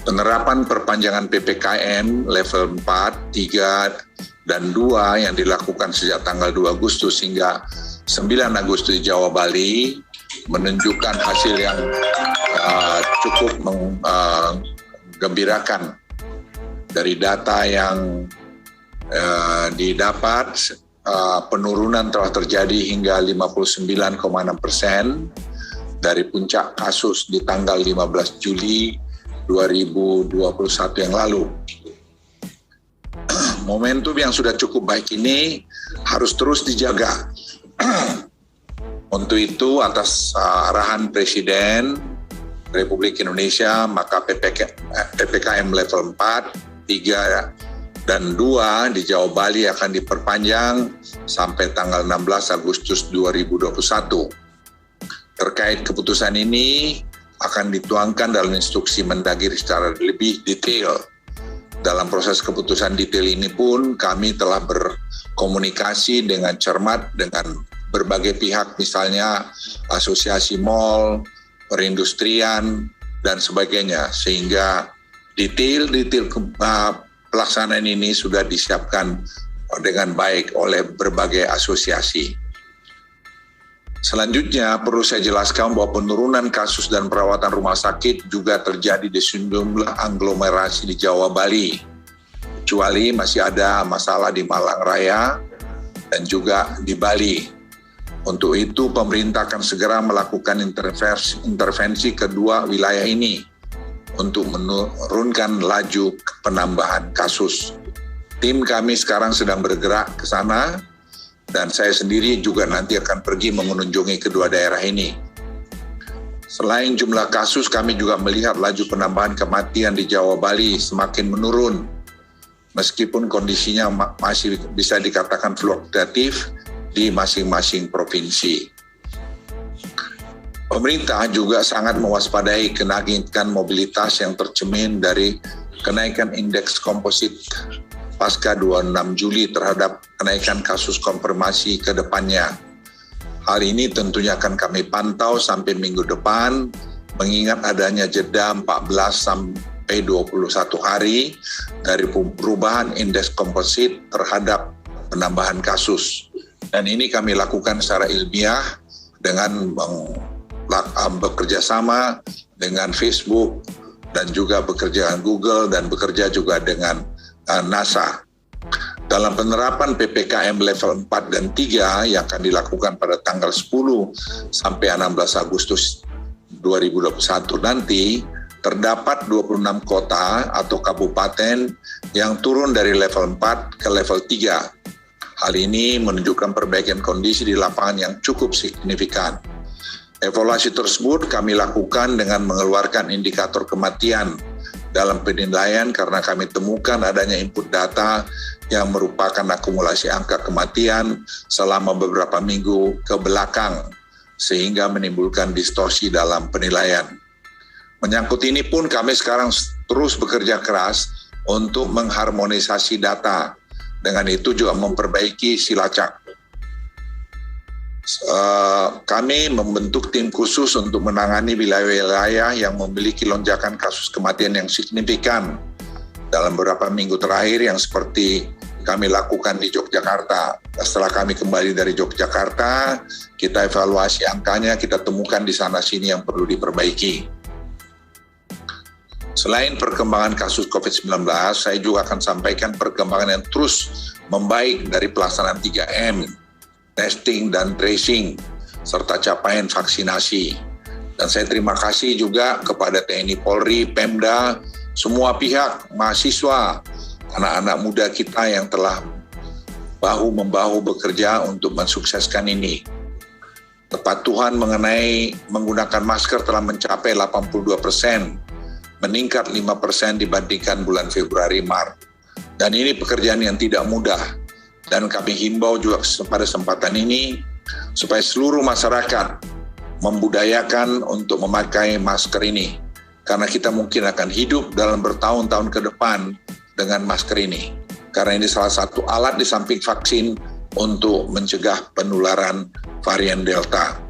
Penerapan perpanjangan PPKM level 4, 3, dan 2 yang dilakukan sejak tanggal 2 Agustus hingga 9 Agustus di Jawa Bali menunjukkan hasil yang cukup menggembirakan. Dari data yang didapat, penurunan telah terjadi hingga 59,6% dari puncak kasus di tanggal 15 Juli 2021 yang lalu. Momentum yang sudah cukup baik ini harus terus dijaga. Untuk itu, atas arahan Presiden Republik Indonesia, maka PPKM level 4, 3, dan 2 di Jawa Bali akan diperpanjang sampai tanggal 16 Agustus 2021. Terkait keputusan ini akan dituangkan dalam instruksi Mendagri secara lebih detail. Dalam proses keputusan detail ini pun kami telah berkomunikasi dengan cermat dengan berbagai pihak, misalnya asosiasi mal, perindustrian, dan sebagainya, sehingga detail-detail pelaksanaan ini sudah disiapkan dengan baik oleh berbagai asosiasi. Selanjutnya, perlu saya jelaskan bahwa penurunan kasus dan perawatan rumah sakit juga terjadi di sejumlah aglomerasi di Jawa Bali, kecuali masih ada masalah di Malang Raya dan juga di Bali. Untuk itu, pemerintah akan segera melakukan intervensi kedua wilayah ini untuk menurunkan laju penambahan kasus. Tim kami sekarang sedang bergerak ke sana, dan saya sendiri juga nanti akan pergi mengunjungi kedua daerah ini. Selain jumlah kasus, kami juga melihat laju penambahan kematian di Jawa Bali semakin menurun, meskipun kondisinya masih bisa dikatakan fluktuatif di masing-masing provinsi. Pemerintah juga sangat mewaspadai kenaikan mobilitas yang tercermin dari kenaikan indeks komposit pasca 26 Juli terhadap kenaikan kasus konfirmasi ke depannya. Hal ini tentunya akan kami pantau sampai minggu depan, mengingat adanya jeda 14 sampai 21 hari dari perubahan indeks komposit terhadap penambahan kasus. Dan ini kami lakukan secara ilmiah dengan bekerja sama dengan Facebook dan juga bekerja dengan Google dan bekerja juga dengan NASA. Dalam penerapan PPKM level 4 dan 3 yang akan dilakukan pada tanggal 10 sampai 16 Agustus 2021 nanti, terdapat 26 kota atau kabupaten yang turun dari level 4 ke level 3. Hal ini menunjukkan perbaikan kondisi di lapangan yang cukup signifikan. Evaluasi tersebut kami lakukan dengan mengeluarkan indikator kematian dalam penilaian karena kami temukan adanya input data yang merupakan akumulasi angka kematian selama beberapa minggu ke belakang, sehingga menimbulkan distorsi dalam penilaian. Menyangkut ini pun kami sekarang terus bekerja keras untuk mengharmonisasi data, dengan itu juga memperbaiki silacak. Kami membentuk tim khusus untuk menangani wilayah-wilayah yang memiliki lonjakan kasus kematian yang signifikan dalam beberapa minggu terakhir, yang seperti kami lakukan di Yogyakarta. Setelah kami kembali dari Yogyakarta, kita evaluasi angkanya, kita temukan di sana-sini yang perlu diperbaiki. Selain perkembangan kasus COVID-19, saya juga akan sampaikan perkembangan yang terus membaik dari pelaksanaan 3M, testing dan tracing, serta capaian vaksinasi. Dan saya terima kasih juga kepada TNI Polri, Pemda, semua pihak, mahasiswa, anak-anak muda kita yang telah bahu-membahu bekerja untuk mensukseskan ini. Kepatuhan mengenai menggunakan masker telah mencapai 82%, meningkat 5% dibandingkan bulan Februari-Maret. Dan ini pekerjaan yang tidak mudah. Dan kami himbau juga pada kesempatan ini supaya seluruh masyarakat membudayakan untuk memakai masker ini. Karena kita mungkin akan hidup dalam bertahun-tahun ke depan dengan masker ini. Karena ini salah satu alat di samping vaksin untuk mencegah penularan varian Delta.